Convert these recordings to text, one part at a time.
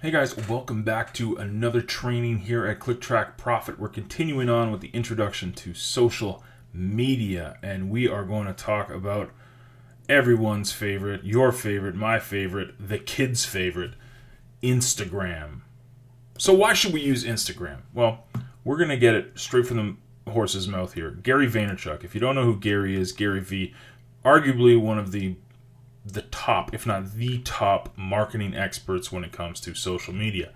Hey guys, welcome back to another training here at ClickTrack Profit. We're continuing on with the introduction to social media, and we are going to talk about everyone's favorite, your favorite, my favorite, the kids' favorite, Instagram. So why should we use Instagram? Well, we're going to get it straight from the horse's mouth here. Gary Vaynerchuk. If you don't know who Gary is, Gary V, arguably one of the top, if not the top, marketing experts when it comes to social media.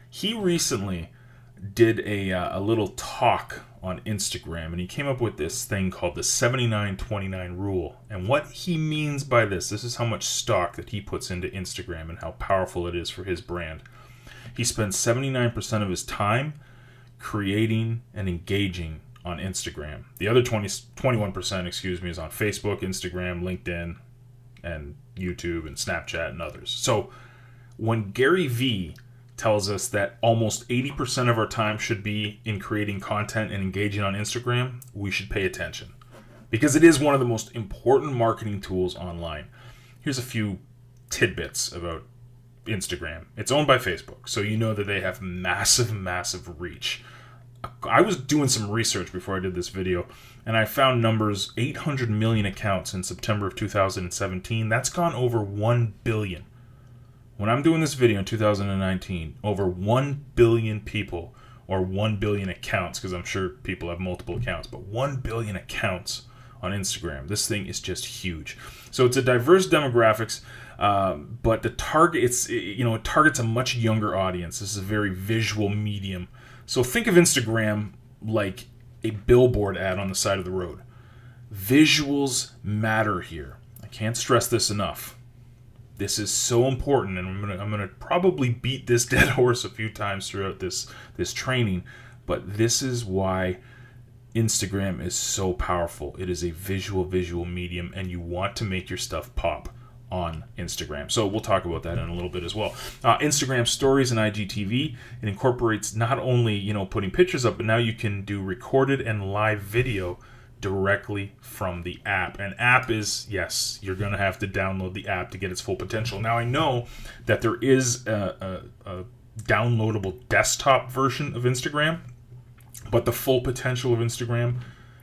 He recently did a little talk on Instagram, and he came up with this thing called the 79-29 rule. And what he means by this is how much stock that he puts into Instagram and how powerful it is for his brand. He spends 79% of his time creating and engaging on Instagram. The other 21%, is on Facebook, Instagram, LinkedIn, and YouTube and Snapchat and others. So when Gary V tells us that almost 80% of our time should be in creating content and engaging on Instagram, we should pay attention because it is one of the most important marketing tools online. Here's a few tidbits about Instagram. It's owned by Facebook, so you know that they have massive reach. I was doing some research before I did this video, and I found numbers 800 million accounts in September of 2017. That's gone over 1 billion. When I'm doing this video in 2019, over 1 billion people, or 1 billion accounts, because I'm sure people have multiple accounts, but 1 billion accounts on Instagram. This thing is just huge. So it's a diverse demographics, but the target, it targets a much younger audience. This is a very visual medium. So think of Instagram like a billboard ad on the side of the road. Visuals matter here. I can't stress this enough. This is so important, and I'm gonna probably beat this dead horse a few times throughout this training, but this is why Instagram is so powerful. It is a visual medium, and you want to make your stuff pop on Instagram. So we'll talk about that in a little bit as well. Instagram stories and IGTV, it incorporates not only putting pictures up, but now you can do recorded and live video directly from the app. And app is, yes, you're going to have to download the app to get its full potential. Now I know that there is a downloadable desktop version of Instagram, but the full potential of Instagram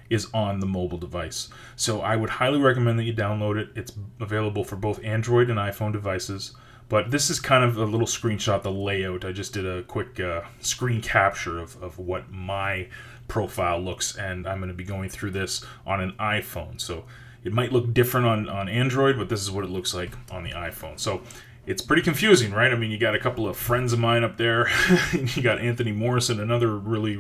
is on the mobile device. So I would highly recommend that you download it. It's available for both Android and iPhone devices. But this is kind of a little screenshot, the layout. I just did a quick screen capture of what my profile looks, and I'm going to be going through this on an iPhone. So it might look different on Android, but this is what it looks like on the iPhone. So it's pretty confusing, right? I mean, you got a couple of friends of mine up there. You got Anthony Morrison, another really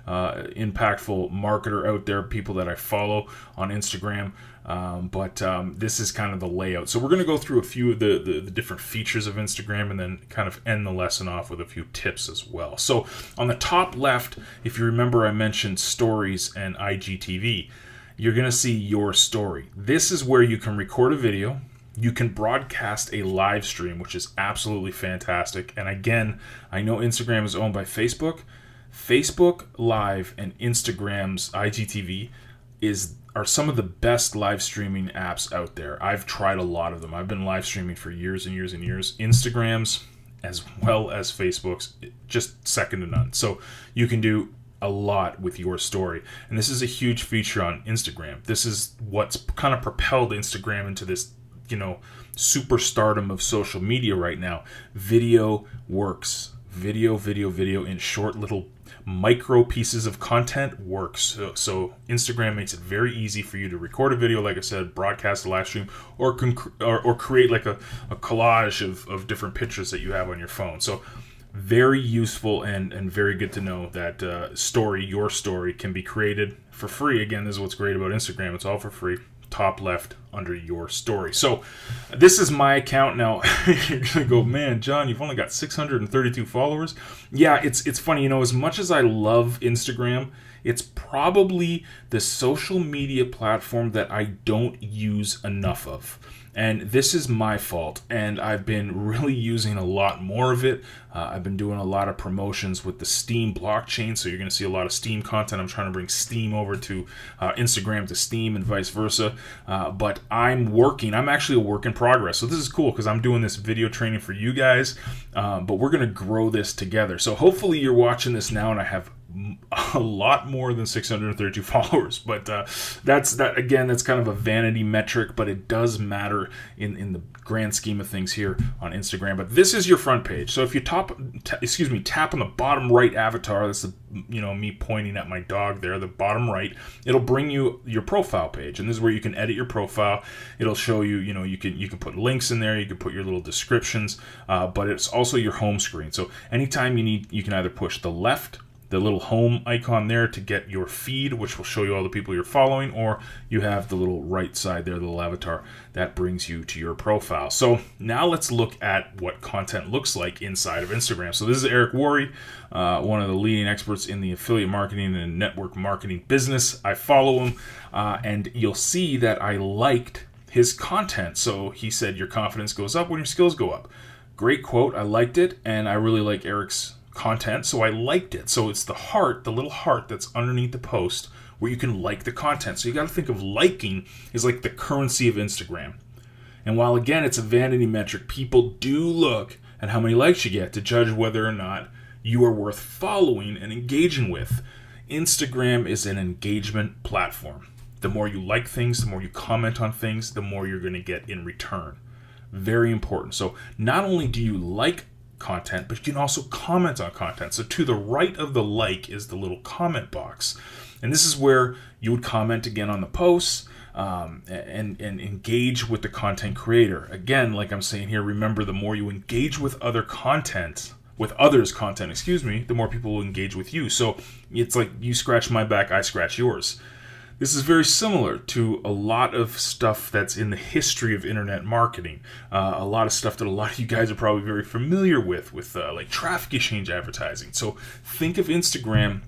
impactful marketer out there, people that I follow on Instagram. But this is kind of the layout. So we're going to go through a few of the different features of Instagram and then kind of end the lesson off with a few tips as well. So on the top left, if you remember, I mentioned stories and IGTV. You're going to see your story. This is where you can record a video. You can broadcast a live stream, which is absolutely fantastic. And again, I know Instagram is owned by Facebook. Facebook Live and Instagram's IGTV are some of the best live streaming apps out there. I've tried a lot of them. I've been live streaming for years and years and years. Instagram's as well as Facebook's, just second to none. So you can do a lot with your story. And this is a huge feature on Instagram. This is what's kind of propelled Instagram into this superstardom of social media right now. Video works. Video in short little micro pieces of content works. So Instagram makes it very easy for you to record a video, like I said, broadcast a live stream, or create like a collage of different pictures that you have on your phone. So very useful and very good to know that your story can be created for free. Again, this is what's great about Instagram. It's all for free. Top left under your story. So this is my account now. You're gonna go, man, John, you've only got 632 followers. Yeah, it's funny, as much as I love Instagram, it's probably the social media platform that I don't use enough of. And this is my fault, and I've been really using a lot more of it. I've been doing a lot of promotions with the Steam blockchain, so you're going to see a lot of Steam content. I'm trying to bring Steam over to Instagram to Steam and vice versa. But I'm actually a work in progress. So this is cool because I'm doing this video training for you guys, but we're going to grow this together. So hopefully you're watching this now and I have a lot more than 632 followers, but that's kind of a vanity metric, but it does matter in the grand scheme of things here on Instagram. But this is your front page. So if you tap on the bottom right avatar, that's me pointing at my dog there, the bottom right, it'll bring you your profile page, and this is where you can edit your profile. It'll show you, you can put links in there, you can put your little descriptions, but it's also your home screen. So anytime you can either push the little home icon there to get your feed, which will show you all the people you're following, or you have the little right side there, the little avatar, that brings you to your profile. So now let's look at what content looks like inside of Instagram. So this is Eric Worre, one of the leading experts in the affiliate marketing and network marketing business. I follow him, and you'll see that I liked his content. So he said, your confidence goes up when your skills go up. Great quote. I liked it, and I really like Eric's content, so I liked it. So it's the little heart that's underneath the post where you can like the content. So you got to think of liking as like the currency of Instagram. And while again it's a vanity metric, people do look at how many likes you get to judge whether or not you are worth following and engaging with. Instagram is an engagement platform. The more you like things, the more you comment on things, the more you're going to get in return. Very important. So not only do you like content, but you can also comment on content. So to the right of the like is the little comment box, and this is where you would comment again on the posts, and engage with the content creator. Again, like I'm saying here, remember, the more you engage with others' content, the more people will engage with you. So it's like you scratch my back, I scratch yours. This is very similar to a lot of stuff that's in the history of internet marketing. A lot of stuff that a lot of you guys are probably very familiar with like traffic exchange advertising. So think of Instagram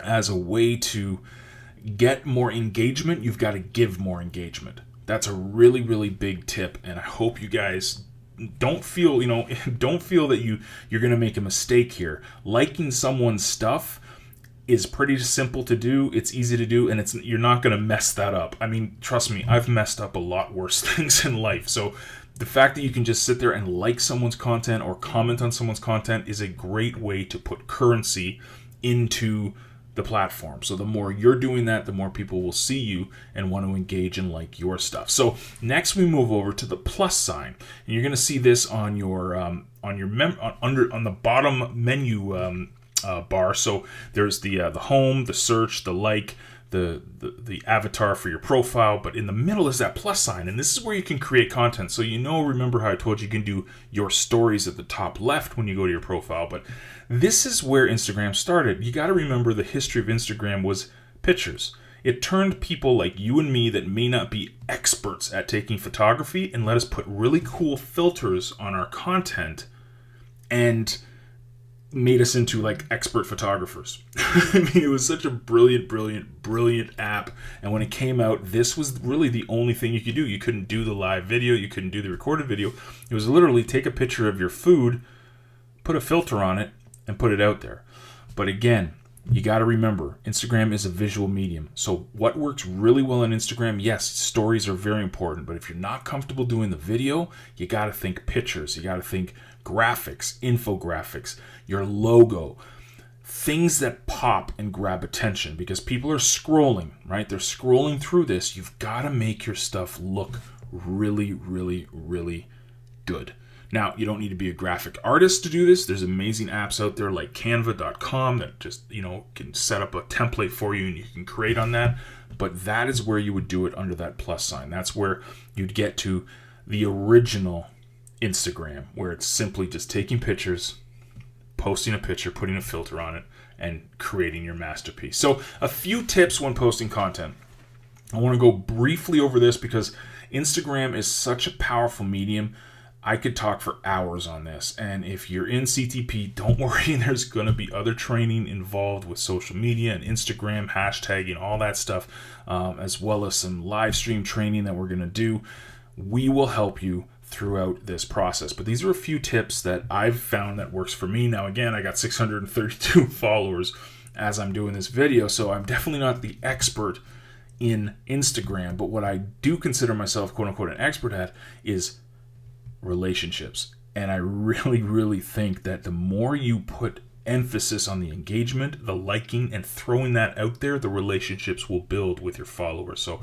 as a way to get more engagement. You've got to give more engagement. That's a really, really big tip, and I hope you guys don't feel that you're going to make a mistake here. Liking someone's stuff is pretty simple to do. It's easy to do, and you're not going to mess that up. I mean, trust me, I've messed up a lot worse things in life. So the fact that you can just sit there and like someone's content or comment on someone's content is a great way to put currency into the platform. So the more you're doing that, the more people will see you and want to engage and like your stuff. So next we move over to the plus sign, and you're going to see this on your on the bottom menu bar. So there's the home, the search, the like, the avatar for your profile, but in the middle is that plus sign, and this is where you can create content. So remember how I told you can do your stories at the top left when you go to your profile, but this is where Instagram started. You got to remember the history of Instagram was pictures. It turned people like you and me that may not be experts at taking photography and let us put really cool filters on our content and made us into like expert photographers. I mean, it was such a brilliant app. And when it came out, this was really the only thing you could do. You couldn't do the live video. You couldn't do the recorded video. It was literally take a picture of your food, put a filter on it, and put it out there. But again, you got to remember, Instagram is a visual medium. So what works really well on Instagram, yes, stories are very important. But if you're not comfortable doing the video, you got to think pictures. You got to think graphics, infographics, your logo, things that pop and grab attention, because people are scrolling, right? They're scrolling through this. You've got to make your stuff look really, really, really good. Now, you don't need to be a graphic artist to do this. There's amazing apps out there like canva.com that just, can set up a template for you and you can create on that. But that is where you would do it under that plus sign. That's where you'd get to the original Instagram, where it's simply just taking pictures, posting a picture, putting a filter on it, and creating your masterpiece. So a few tips when posting content. I want to go briefly over this because Instagram is such a powerful medium. I could talk for hours on this, and if you're in CTP, don't worry, there's going to be other training involved with social media and Instagram, hashtagging, all that stuff, as well as some live stream training that we're going to do. we will help you throughout this process. But these are a few tips that I've found that works for me. Now, again, I got 632 followers as I'm doing this video, so I'm definitely not the expert in Instagram, but what I do consider myself quote unquote an expert at is relationships. And I really, really think that the more you put emphasis on the engagement, the liking, and throwing that out there, the relationships will build with your followers. So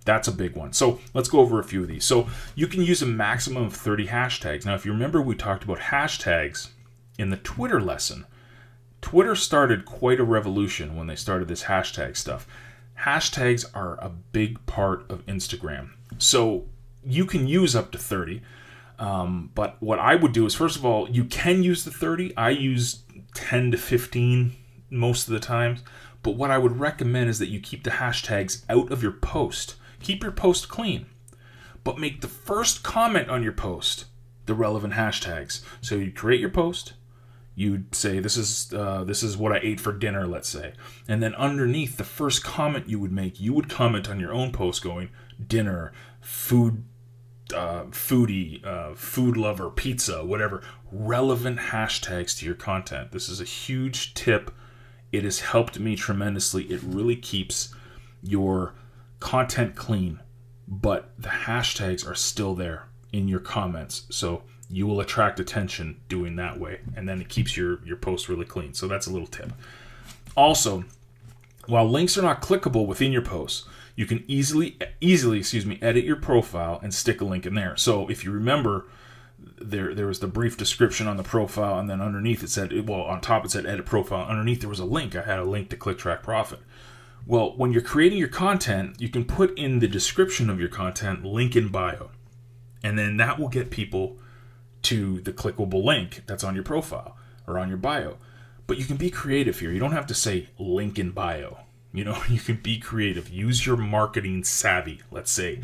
that's a big one. So let's go over a few of these. So you can use a maximum of 30 hashtags. Now, if you remember, we talked about hashtags in the Twitter lesson. Twitter started quite a revolution when they started this hashtag stuff. Hashtags are a big part of Instagram. So you can use up to 30. But what I would do is, first of all, you can use the 30. I use 10 to 15 most of the times. But what I would recommend is that you keep the hashtags out of your post. Keep your post clean. But make the first comment on your post the relevant hashtags. So you create your post. You'd say, this is what I ate for dinner, let's say. And then underneath, the first comment you would make, you would comment on your own post going, dinner, food, foodie, food lover, pizza, whatever. Relevant hashtags to your content. This is a huge tip. It has helped me tremendously. It really keeps your content clean, but the hashtags are still there in your comments. So you will attract attention doing that way, and then it keeps your post really clean. So that's a little tip. Also, while links are not clickable within your posts, you can easily edit your profile and stick a link in there. So if you remember, there was the brief description on the profile, and then underneath it said, well, on top it said edit profile. Underneath there was a link. I had a link to ClickTrack Profit. Well, when you're creating your content, you can put in the description of your content, link in bio, and then that will get people to the clickable link that's on your profile or on your bio. But you can be creative here. You don't have to say link in bio. You know, you can be creative. Use your marketing savvy, let's say,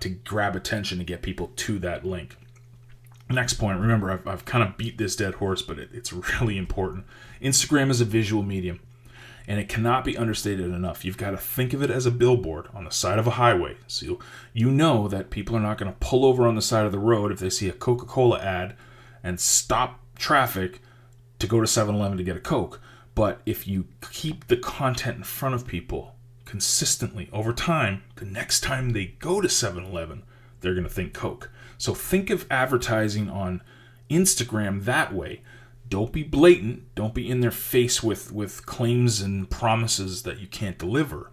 to grab attention to get people to that link. Next point, remember, I've kind of beat this dead horse, but it's really important. Instagram is a visual medium, and it cannot be understated enough. You've got to think of it as a billboard on the side of a highway. So you know that people are not going to pull over on the side of the road if they see a Coca-Cola ad and stop traffic to go to 7-Eleven to get a Coke. But if you keep the content in front of people consistently over time, the next time they go to 7-Eleven, they're going to think Coke. So think of advertising on Instagram that way. Don't be blatant. Don't be in their face with claims and promises that you can't deliver.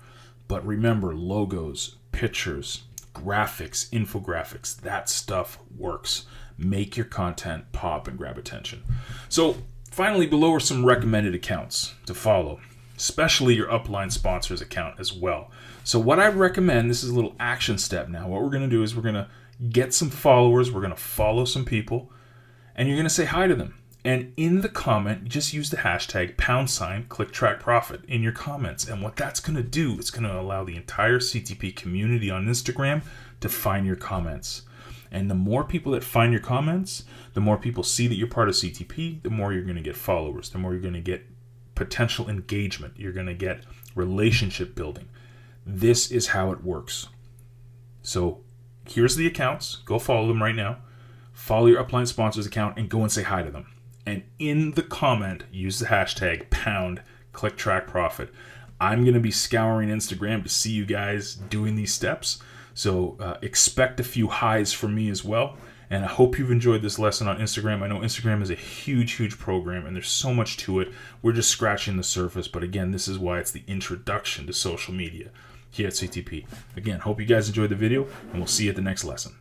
But remember, logos, pictures, graphics, infographics, that stuff works. Make your content pop and grab attention. So finally, below are some recommended accounts to follow, especially your upline sponsors account as well. So what I recommend, this is a little action step now. What we're going to do is we're going to get some followers. We're going to follow some people, and you're going to say hi to them. And in the comment, just use the hashtag #ClickTrackProfit in your comments. And what that's going to do, it's going to allow the entire CTP community on Instagram to find your comments. And the more people that find your comments, the more people see that you're part of CTP, the more you're going to get followers, the more you're going to get potential engagement. You're going to get relationship building. This is how it works. So here's the accounts. Go follow them right now. Follow your upline sponsors account and go and say hi to them. And in the comment, use the hashtag #ClickTrackProfit. I'm going to be scouring Instagram to see you guys doing these steps. So expect a few highs from me as well. And I hope you've enjoyed this lesson on Instagram. I know Instagram is a huge, huge program, and there's so much to it. We're just scratching the surface. But again, this is why it's the introduction to social media here at CTP. Again, hope you guys enjoyed the video, and we'll see you at the next lesson.